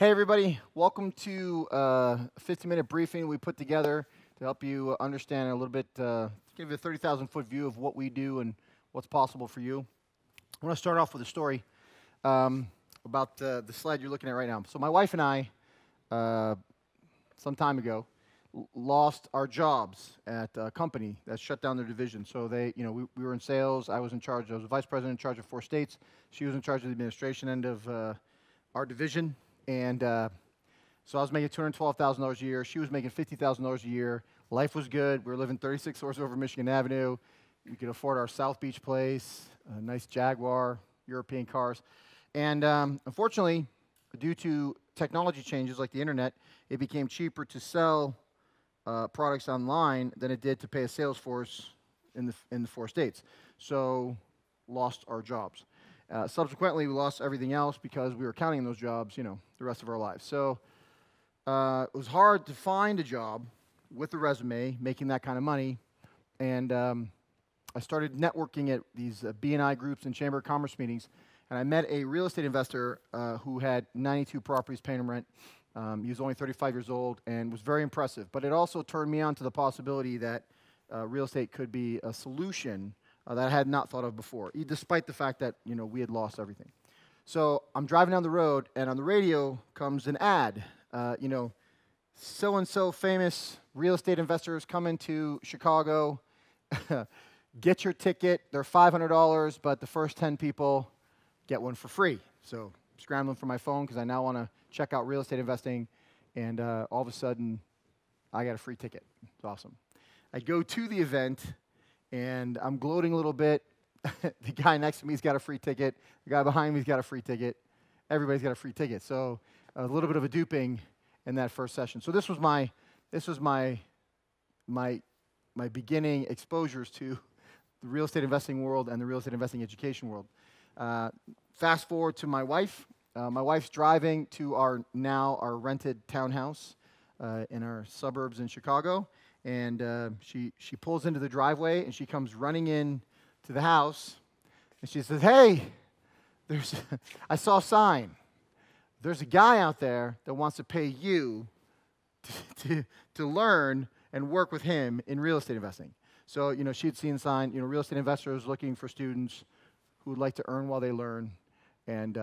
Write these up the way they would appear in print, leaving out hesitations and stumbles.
Hey everybody, welcome to a 15-minute briefing we put together to help you understand a little bit, give you a 30,000-foot view of what we do and what's possible for you. I want to start off with a story about the slide you're looking at right now. So my wife and I, some time ago, lost our jobs at a company that shut down their division. So we were in sales. I was a vice president in charge of 4 states. She was in charge of the administration end of our division. And so I was making $212,000 a year. She was making $50,000 a year. Life was good. We were living 36 doors over Michigan Avenue. We could afford our South Beach place, a nice Jaguar, European cars. And unfortunately, due to technology changes like the internet, it became cheaper to sell products online than it did to pay a sales force in the 4 states. So lost our jobs. Subsequently, we lost everything else because we were counting those jobs, the rest of our lives. So it was hard to find a job with a resume, making that kind of money. And I started networking at these B&I groups and Chamber of Commerce meetings. And I met a real estate investor who had 92 properties paying him rent. He was only 35 years old and was very impressive. But it also turned me on to the possibility that real estate could be a solution that I had not thought of before, despite the fact that we had lost everything. So I'm driving down the road, and on the radio comes an ad. So-and-so famous real estate investors coming to Chicago. Get your ticket. They're $500, but the first 10 people get one for free. So I'm scrambling for my phone because I now want to check out real estate investing, and all of a sudden, I got a free ticket. It's awesome. I go to the event, and I'm gloating a little bit. The guy next to me's got a free ticket. The guy behind me's got a free ticket. Everybody's got a free ticket. So a little bit of a duping in that first session. So this was my beginning exposures to the real estate investing world and the real estate investing education world. Fast forward to my wife. My wife's driving to our rented townhouse in our suburbs in Chicago. And she pulls into the driveway, and she comes running in to the house, and she says, "Hey, I saw a sign. There's a guy out there that wants to pay you to learn and work with him in real estate investing." So, she had seen the sign, real estate investors looking for students who would like to earn while they learn, and,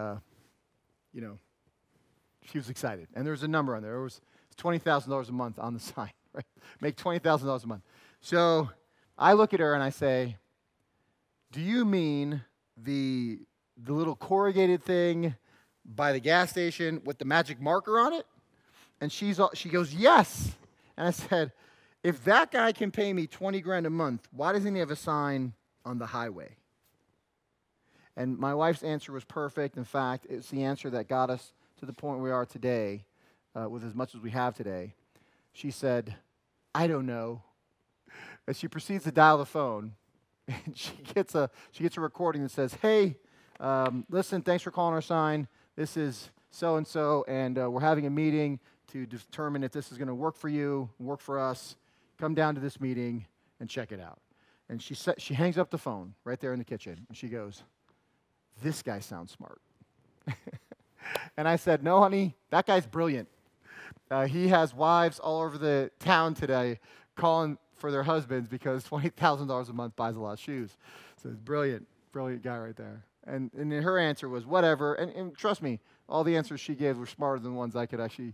she was excited. And there was a number on there. It was $20,000 a month on the sign. Right? Make $20,000 a month. So I look at her and I say, "Do you mean the little corrugated thing by the gas station with the magic marker on it?" And she goes, "Yes." And I said, "If that guy can pay me 20 grand a month, why doesn't he have a sign on the highway?" And my wife's answer was perfect. In fact, it's the answer that got us to the point we are today with as much as we have today. She said, "I don't know." And she proceeds to dial the phone, and she gets a recording that says, "Hey, listen, thanks for calling our sign. This is so-and-so, and we're having a meeting to determine if this is going to work for you, work for us. Come down to this meeting and check it out." And she hangs up the phone right there in the kitchen, and she goes, "This guy sounds smart." And I said, "No, honey, that guy's brilliant. He has wives all over the town today calling for their husbands because $20,000 a month buys a lot of shoes." So it's brilliant guy right there. And her answer was whatever. And trust me, all the answers she gave were smarter than the ones I could actually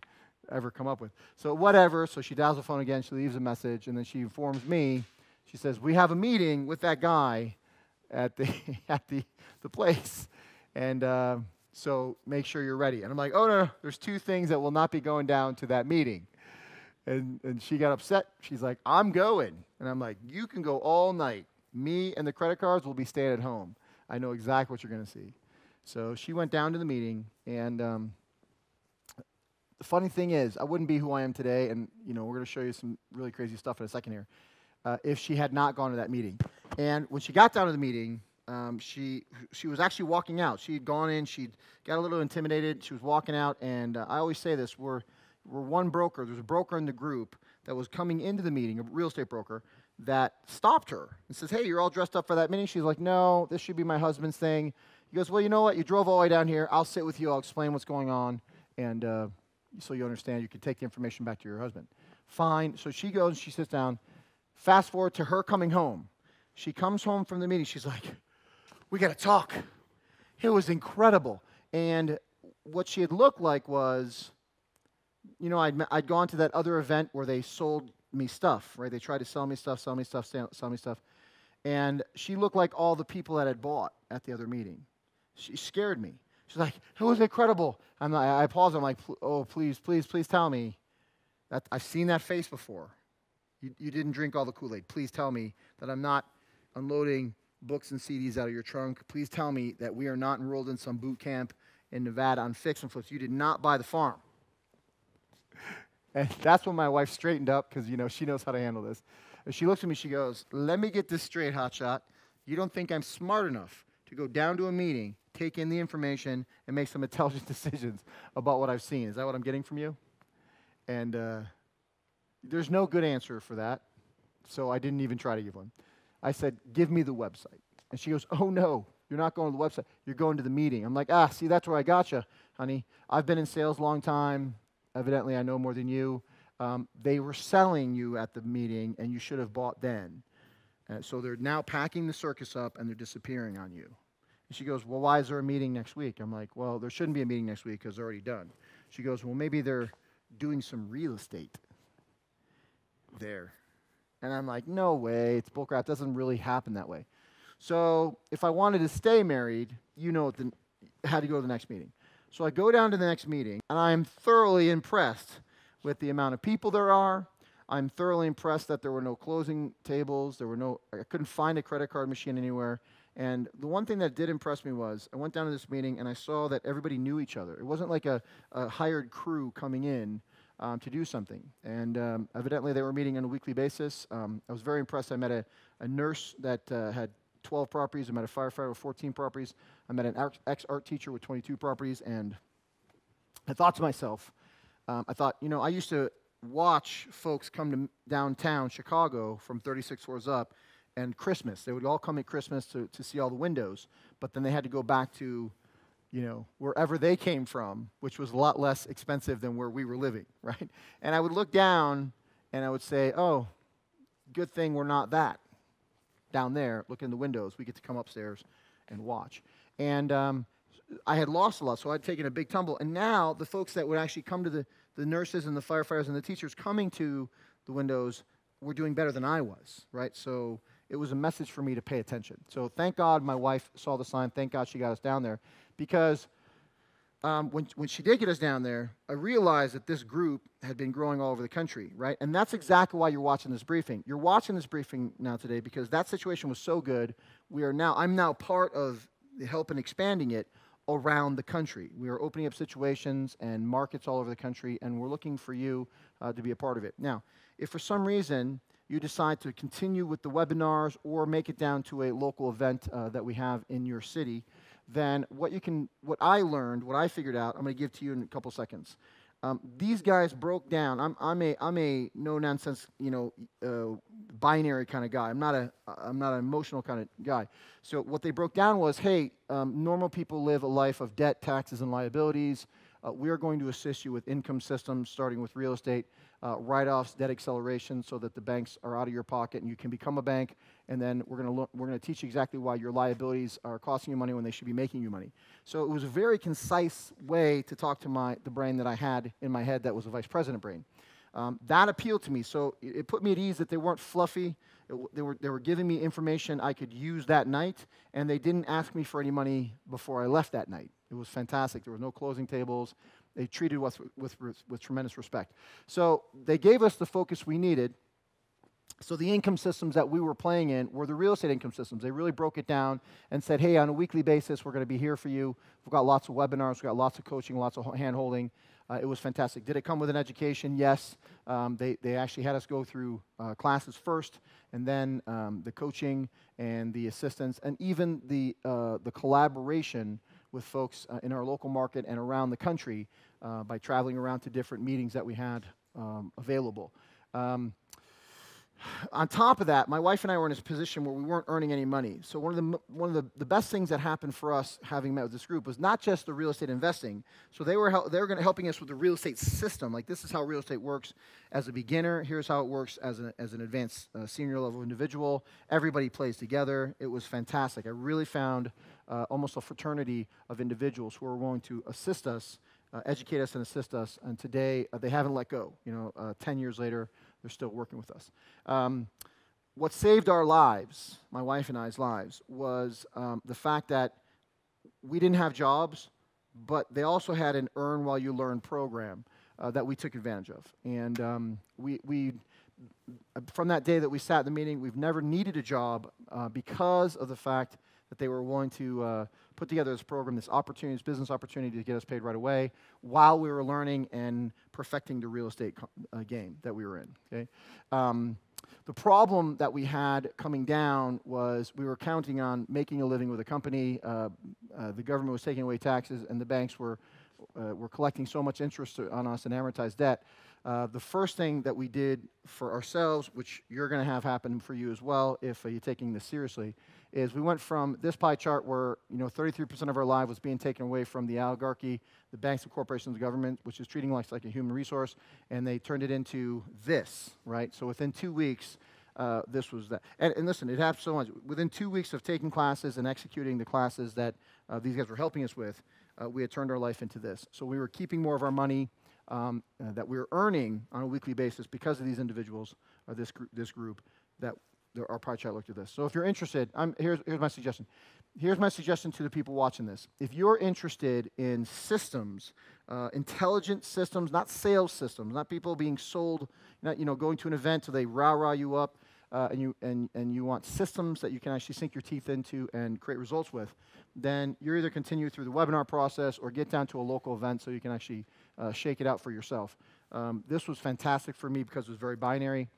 ever come up with. So whatever. So she dials the phone again. She leaves a message, and then she informs me. She says, "We have a meeting with that guy at the the place, and so make sure you're ready." And I'm like, "Oh, no, there's 2 things that will not be going down to that meeting." And she got upset. She's like, "I'm going." And I'm like, "You can go all night. Me and the credit cards will be staying at home. I know exactly what you're going to see." So she went down to the meeting, and the funny thing is, I wouldn't be who I am today, and we're going to show you some really crazy stuff in a second here, if she had not gone to that meeting. And when she got down to the meeting, she was actually walking out. She had gone in. She'd got a little intimidated. She was walking out, and I always say this: we're one broker. There's a broker in the group that was coming into the meeting, a real estate broker, that stopped her and says, "Hey, you're all dressed up for that meeting?" She's like, "No, this should be my husband's thing." He goes, "Well, you know what? You drove all the way down here. I'll sit with you. I'll explain what's going on, And so you understand, you can take the information back to your husband. Fine. So she goes, she sits down. Fast forward to her coming home. She comes home from the meeting. She's like, we got to talk. It was incredible. And what she had looked like was, you know, I'd gone to that other event where they sold me stuff, right? They tried to sell me stuff, sell me stuff, sell me stuff. And she looked like all the people that had bought at the other meeting. She scared me. She's like, it was incredible. I paused. I'm like, oh, please, please, please tell me that I've seen that face before. You didn't drink all the Kool-Aid. Please tell me that I'm not unloading books and CDs out of your trunk. Please tell me that we are not enrolled in some boot camp in Nevada on fix and flips. You did not buy the farm. And that's when my wife straightened up because, you know, she knows how to handle this. And she looks at me, she goes, let me get this straight, hotshot. You don't think I'm smart enough to go down to a meeting, take in the information, and make some intelligent decisions about what I've seen. Is that what I'm getting from you? And there's no good answer for that, so I didn't even try to give one. I said, give me the website. And she goes, oh, no, you're not going to the website. You're going to the meeting. I'm like, see, that's where I got you, honey. I've been in sales a long time. Evidently, I know more than you. They were selling you at the meeting, and you should have bought then. So they're now packing the circus up, and they're disappearing on you. And she goes, well, why is there a meeting next week? I'm like, well, there shouldn't be a meeting next week because they're already done. She goes, well, maybe they're doing some real estate there. And I'm like, no way. It's bullcrap. It doesn't really happen that way. So if I wanted to stay married, you know, had to go to the next meeting. So I go down to the next meeting, and I'm thoroughly impressed with the amount of people there are. I'm thoroughly impressed that there were no closing tables. I couldn't find a credit card machine anywhere. And the one thing that did impress me was I went down to this meeting, and I saw that everybody knew each other. It wasn't like a hired crew coming in to do something. And evidently, they were meeting on a weekly basis. I was very impressed. I met a nurse that had 12 properties. I met a firefighter with 14 properties. I met an ex-art teacher with 22 properties. And I thought to myself, you know, I used to watch folks come to downtown Chicago from 36 floors up, and Christmas. They would all come at Christmas to see all the windows, but then they had to go back to, you know, wherever they came from, which was a lot less expensive than where we were living, right? And I would look down, and I would say, oh, good thing we're not that. Down there, look in the windows. We get to come upstairs and watch. And I had lost a lot, so I'd taken a big tumble. And now the folks that would actually come to the nurses and the firefighters and the teachers coming to the windows were doing better than I was, right? So it was a message for me to pay attention. So thank God my wife saw the sign. Thank God she got us down there. Because when she did get us down there, I realized that this group had been growing all over the country, right? And that's exactly why you're watching this briefing. You're watching this briefing now today because that situation was so good. I'm now part of the help in expanding it around the country. We are opening up situations and markets all over the country, and we're looking for you to be a part of it. Now, if for some reason you decide to continue with the webinars or make it down to a local event that we have in your city, then what I learned, what I figured out, I'm going to give to you in a couple seconds. These guys broke down. I'm a no nonsense, you know, binary kind of guy. I'm not an emotional kind of guy. So what they broke down was, hey, normal people live a life of debt, taxes, and liabilities. We are going to assist you with income systems, starting with real estate, write-offs, debt acceleration, so that the banks are out of your pocket and you can become a bank. And then we're going to teach you exactly why your liabilities are costing you money when they should be making you money. So it was a very concise way to talk to the brain that I had in my head that was a vice president brain. That appealed to me. So it put me at ease that they weren't fluffy. They were giving me information I could use that night, and they didn't ask me for any money before I left that night. It was fantastic. There were no closing tables. They treated us with tremendous respect. So they gave us the focus we needed. So the income systems that we were playing in were the real estate income systems. They really broke it down and said, hey, on a weekly basis, we're going to be here for you. We've got lots of webinars. We've got lots of coaching, lots of hand-holding. It was fantastic. Did it come with an education? Yes. They actually had us go through classes first, and then the coaching and the assistance, and even the collaboration with folks in our local market and around the country by traveling around to different meetings that we had available. On top of that, my wife and I were in a position where we weren't earning any money. So one of the best things that happened for us, having met with this group, was not just the real estate investing. So they were helping us with the real estate system. Like, this is how real estate works as a beginner. Here's how it works as an advanced senior level individual. Everybody plays together. It was fantastic. I really found almost a fraternity of individuals who were willing to assist us, educate us, and assist us. And today they haven't let go. 10 years later, they're still working with us. What saved our lives, my wife and I's lives, was the fact that we didn't have jobs, but they also had an earn while you learn program that we took advantage of. And we from that day that we sat in the meeting, we've never needed a job because of the fact that they were willing to put together this program, this opportunity, this business opportunity to get us paid right away while we were learning and perfecting the real estate game that we were in. Okay? The problem that we had coming down was we were counting on making a living with a company. The government was taking away taxes, and the banks were collecting so much interest on us and amortized debt. The first thing that we did for ourselves, which you're going to have happen for you as well if you're taking this seriously, is we went from this pie chart where 33% of our life was being taken away from the oligarchy, the banks and corporations, the government, which is treating us like a human resource, and they turned it into this, right? So within 2 weeks, this was that. And listen, it happened so much. Within 2 weeks of taking classes and executing the classes that these guys were helping us with, we had turned our life into this. So we were keeping more of our money that we were earning on a weekly basis because of these individuals, or this group, that our pie chart looked at this. So if you're interested, here's my suggestion. Here's my suggestion to the people watching this. If you're interested in systems, intelligent systems, not sales systems, not people being sold, not going to an event so they rah-rah you up, and you want systems that you can actually sink your teeth into and create results with, then you're either continue through the webinar process or get down to a local event so you can actually shake it out for yourself. This was fantastic for me because it was very binary.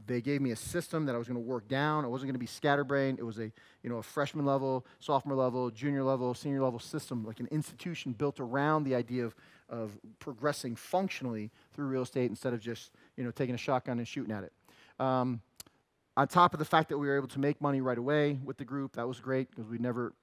They gave me a system that I was going to work down. I wasn't going to be scatterbrained. It was a freshman level, sophomore level, junior level, senior level system, like an institution built around the idea of progressing functionally through real estate instead of just taking a shotgun and shooting at it. On top of the fact that we were able to make money right away with the group, that was great because we've never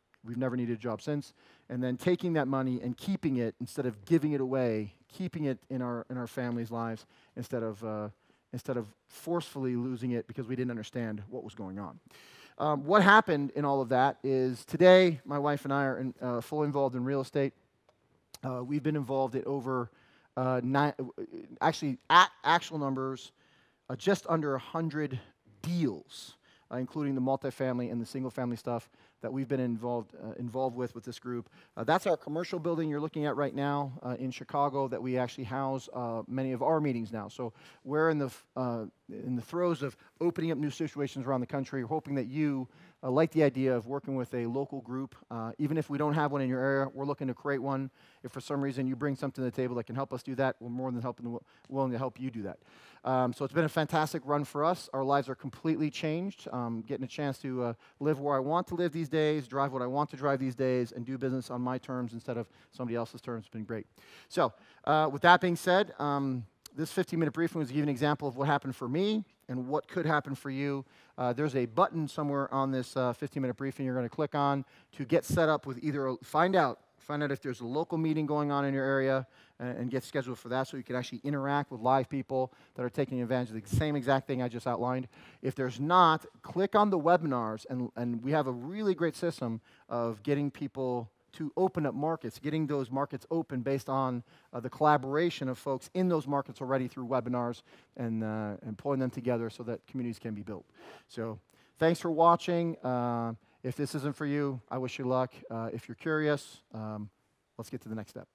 needed a job since. And then taking that money and keeping it instead of giving it away, keeping it in our families' lives instead of forcefully losing it because we didn't understand what was going on. What happened in all of that is today, my wife and I are fully involved in real estate. We've been involved in over actually at actual numbers, just under 100 deals, including the multifamily and the single-family stuff that we've been involved with this group. That's our commercial building you're looking at right now in Chicago that we actually house many of our meetings now. So we're in the throes of opening up new situations around the country. We're hoping that you like the idea of working with a local group. Even if we don't have one in your area, we're looking to create one. If for some reason you bring something to the table that can help us do that, we're more than willing to help you do that. So it's been a fantastic run for us. Our lives are completely changed. Getting a chance to live where I want to live these days, drive what I want to drive these days, and do business on my terms instead of somebody else's terms has been great. So with that being said, this 15-minute briefing was to give you an example of what happened for me and what could happen for you. There's a button somewhere on this 15-minute briefing you're going to click on to get set up with either find out if there's a local meeting going on in your area and get scheduled for that so you can actually interact with live people that are taking advantage of the same exact thing I just outlined. If there's not, click on the webinars, and we have a really great system of getting people to open up markets, getting those markets open based on the collaboration of folks in those markets already through webinars and pulling them together so that communities can be built. So thanks for watching. If this isn't for you, I wish you luck. If you're curious, let's get to the next step.